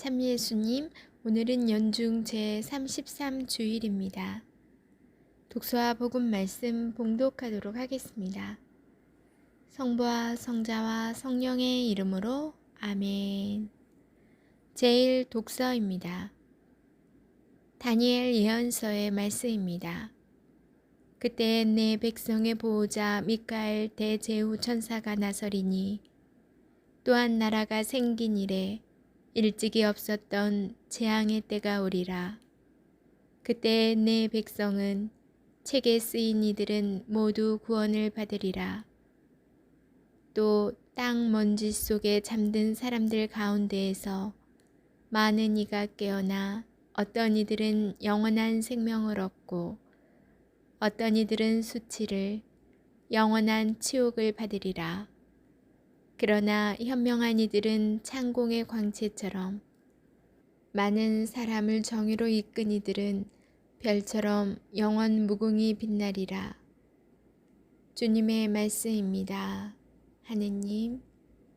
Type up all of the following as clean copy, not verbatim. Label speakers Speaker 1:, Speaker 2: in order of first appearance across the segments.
Speaker 1: 참 예수님, 오늘은 연중 제33주일입니다. 독서와 복음 말씀 봉독하도록 하겠습니다. 성부와 성자와 성령의 이름으로 아멘. 제일 독서입니다. 다니엘 예언서의 말씀입니다. 그때 내 백성의 보호자 미카엘 대제후 천사가 나서리니 또한 나라가 생긴 이래 일찍이 없었던 재앙의 때가 오리라. 그때 내 백성은 책에 쓰인 이들은 모두 구원을 받으리라. 또 땅 먼지 속에 잠든 사람들 가운데에서 많은 이가 깨어나 어떤 이들은 영원한 생명을 얻고 어떤 이들은 수치를 영원한 치욕을 받으리라. 그러나 현명한 이들은 창공의 광채처럼 많은 사람을 정의로 이끈 이들은 별처럼 영원 무궁히 빛나리라. 주님의 말씀입니다. 하느님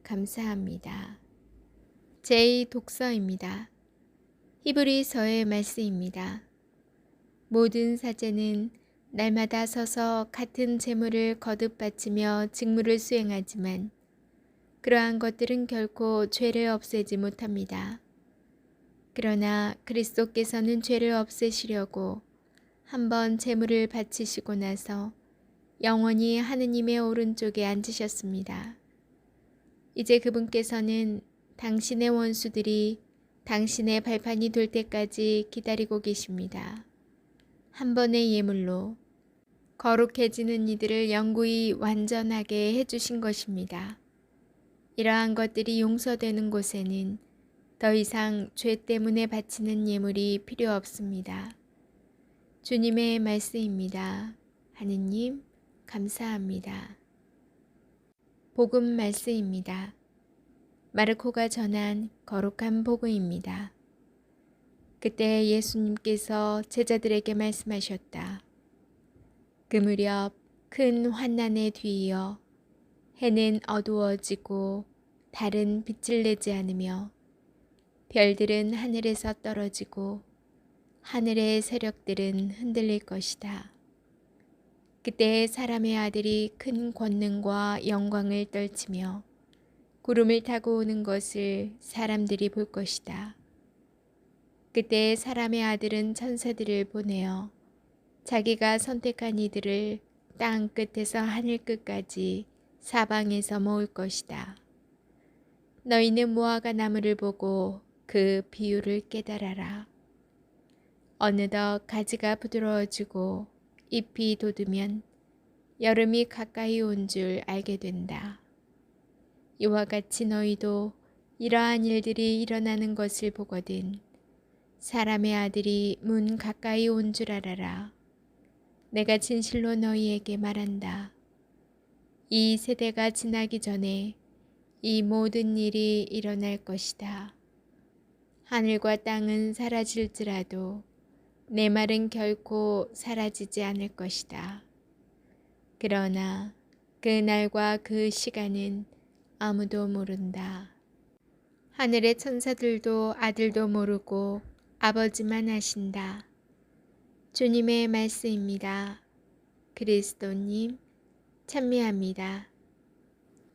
Speaker 1: 감사합니다. 제2 독서입니다. 히브리서의 말씀입니다. 모든 사제는 날마다 서서 같은 제물을 거듭 바치며 직무를 수행하지만 그러한 것들은 결코 죄를 없애지 못합니다. 그러나 그리스도께서는 죄를 없애시려고 한번 제물을 바치시고 나서 영원히 하느님의 오른쪽에 앉으셨습니다. 이제 그분께서는 당신의 원수들이 당신의 발판이 될 때까지 기다리고 계십니다. 한 번의 예물로 거룩해지는 이들을 영구히 완전하게 해주신 것입니다. 이러한 것들이 용서되는 곳에는 더 이상 죄 때문에 바치는 예물이 필요 없습니다. 주님의 말씀입니다. 하느님 감사합니다. 복음 말씀입니다. 마르코가 전한 거룩한 복음입니다. 그때 예수님께서 제자들에게 말씀하셨다. 그 무렵 큰 환난에 뒤이어 해는 어두워지고 달은 빛을 내지 않으며 별들은 하늘에서 떨어지고 하늘의 세력들은 흔들릴 것이다. 그때 사람의 아들이 큰 권능과 영광을 떨치며 구름을 타고 오는 것을 사람들이 볼 것이다. 그때 사람의 아들은 천사들을 보내어 자기가 선택한 이들을 땅 끝에서 하늘 끝까지 사방에서 모을 것이다. 너희는 무화과 나무를 보고 그 비유를 깨달아라. 어느덧 가지가 부드러워지고 잎이 돋으면 여름이 가까이 온 줄 알게 된다. 이와 같이 너희도 이러한 일들이 일어나는 것을 보거든 사람의 아들이 문 가까이 온 줄 알아라. 내가 진실로 너희에게 말한다. 이 세대가 지나기 전에 이 모든 일이 일어날 것이다. 하늘과 땅은 사라질지라도 내 말은 결코 사라지지 않을 것이다. 그러나 그 날과 그 시간은 아무도 모른다. 하늘의 천사들도 아들도 모르고 아버지만 아신다. 주님의 말씀입니다. 그리스도님 찬미합니다.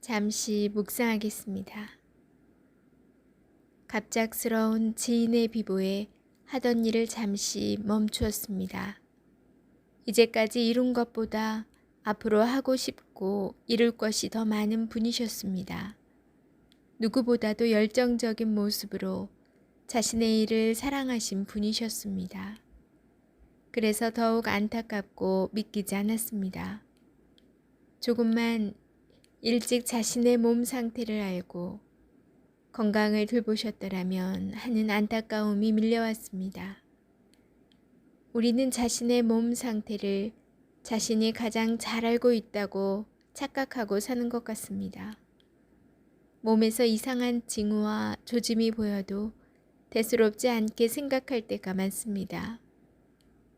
Speaker 1: 잠시 묵상하겠습니다. 갑작스러운 지인의 비보에 하던 일을 잠시 멈추었습니다. 이제까지 이룬 것보다 앞으로 하고 싶고 이룰 것이 더 많은 분이셨습니다. 누구보다도 열정적인 모습으로 자신의 일을 사랑하신 분이셨습니다. 그래서 더욱 안타깝고 믿기지 않았습니다. 조금만 일찍 자신의 몸 상태를 알고 건강을 돌보셨더라면 하는 안타까움이 밀려왔습니다. 우리는 자신의 몸 상태를 자신이 가장 잘 알고 있다고 착각하고 사는 것 같습니다. 몸에서 이상한 징후와 조짐이 보여도 대수롭지 않게 생각할 때가 많습니다.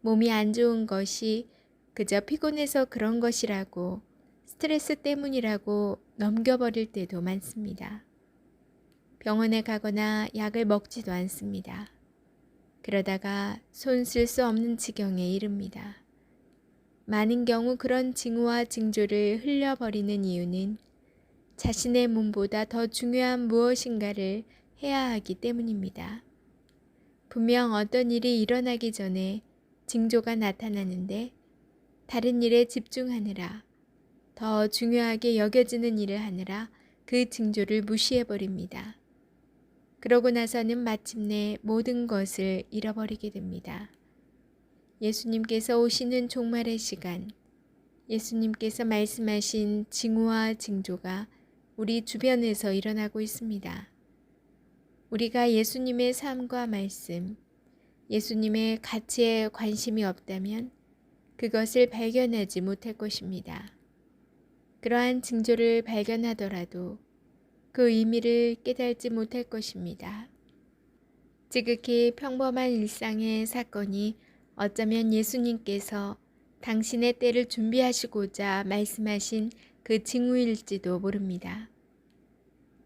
Speaker 1: 몸이 안 좋은 것이 그저 피곤해서 그런 것이라고 스트레스 때문이라고 넘겨버릴 때도 많습니다. 병원에 가거나 약을 먹지도 않습니다. 그러다가 손 쓸 수 없는 지경에 이릅니다. 많은 경우 그런 징후와 징조를 흘려버리는 이유는 자신의 몸보다 더 중요한 무엇인가를 해야 하기 때문입니다. 분명 어떤 일이 일어나기 전에 징조가 나타나는데 다른 일에 집중하느라, 더 중요하게 여겨지는 일을 하느라 그 징조를 무시해버립니다. 그러고 나서는 마침내 모든 것을 잃어버리게 됩니다. 예수님께서 오시는 종말의 시간, 예수님께서 말씀하신 징후와 징조가 우리 주변에서 일어나고 있습니다. 우리가 예수님의 삶과 말씀, 예수님의 가치에 관심이 없다면 그것을 발견하지 못할 것입니다. 그러한 징조를 발견하더라도 그 의미를 깨달지 못할 것입니다. 지극히 평범한 일상의 사건이 어쩌면 예수님께서 당신의 때를 준비하시고자 말씀하신 그 징후일지도 모릅니다.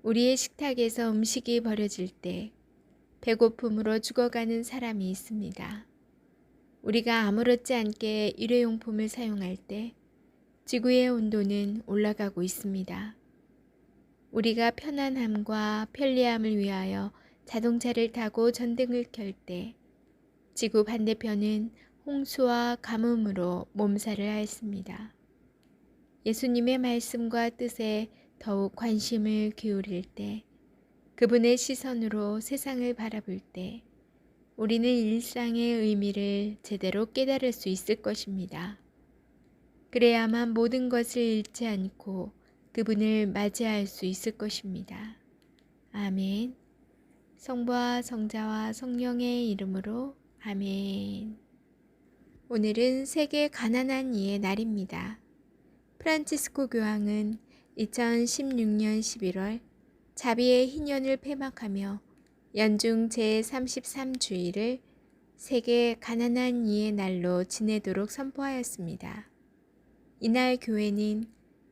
Speaker 1: 우리의 식탁에서 음식이 버려질 때 배고픔으로 죽어가는 사람이 있습니다. 우리가 아무렇지 않게 일회용품을 사용할 때 지구의 온도는 올라가고 있습니다. 우리가 편안함과 편리함을 위하여 자동차를 타고 전등을 켤 때 지구 반대편은 홍수와 가뭄으로 몸살을 앓습니다. 예수님의 말씀과 뜻에 더욱 관심을 기울일 때, 그분의 시선으로 세상을 바라볼 때 우리는 일상의 의미를 제대로 깨달을 수 있을 것입니다. 그래야만 모든 것을 잃지 않고 그분을 맞이할 수 있을 것입니다. 아멘. 성부와 성자와 성령의 이름으로 아멘. 오늘은 세계 가난한 이의 날입니다. 프란치스코 교황은 2016년 11월 자비의 희년을 폐막하며 연중 제33주일을 세계 가난한 이의 날로 지내도록 선포하였습니다. 이날 교회는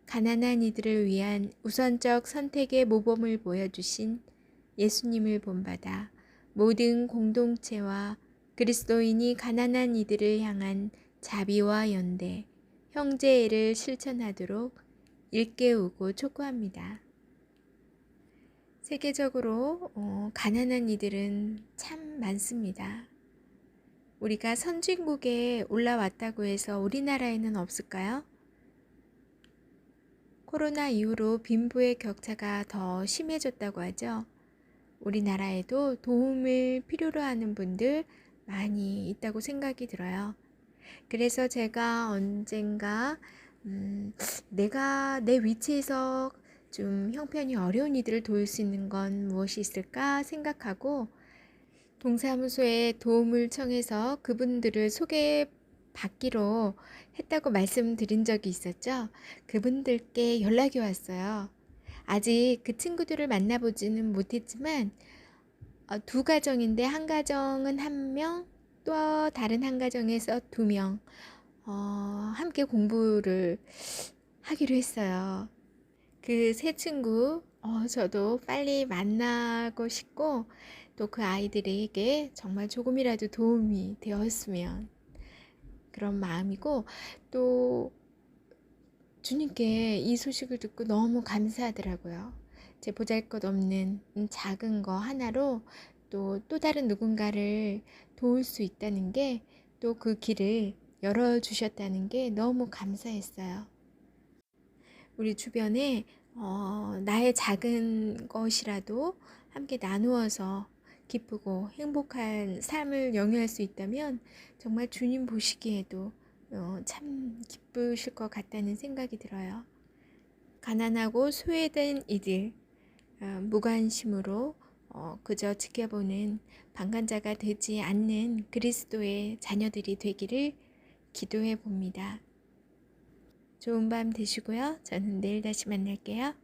Speaker 1: 가난한 이들을 위한 우선적 선택의 모범을 보여주신 예수님을 본받아 모든 공동체와 그리스도인이 가난한 이들을 향한 자비와 연대, 형제애를 실천하도록 일깨우고 촉구합니다. 세계적으로 가난한 이들은 참 많습니다. 우리가 선진국에 올라왔다고 해서 우리나라에는 없을까요? 코로나 이후로 빈부의 격차가 더 심해졌다고 하죠. 우리나라에도 도움을 필요로 하는 분들 많이 있다고 생각이 들어요. 그래서 제가 언젠가 내가 내 위치에서 좀 형편이 어려운 이들을 도울 수 있는 건 무엇이 있을까 생각하고 동사무소에 도움을 청해서 그분들을 소개받기로 했다고 말씀드린 적이 있었죠. 그분들께 연락이 왔어요. 아직 그 친구들을 만나보지는 못했지만 두 가정인데 한 가정은 1명, 또 다른 한 가정에서 2명 함께 공부를 하기로 했어요. 그 세 친구 저도 빨리 만나고 싶고 또 그 아이들에게 정말 조금이라도 도움이 되었으면 그런 마음이고, 또 주님께 이 소식을 듣고 너무 감사하더라고요. 제 보잘것없는 작은 거 하나로 또 다른 누군가를 도울 수 있다는 게, 또 그 길을 열어주셨다는 게 너무 감사했어요. 우리 주변에 나의 작은 것이라도 함께 나누어서 기쁘고 행복한 삶을 영위할 수 있다면 정말 주님 보시기에도 참 기쁘실 것 같다는 생각이 들어요. 가난하고 소외된 이들, 무관심으로 그저 지켜보는 방관자가 되지 않는 그리스도의 자녀들이 되기를 기도해 봅니다. 좋은 밤 되시고요. 저는 내일 다시 만날게요.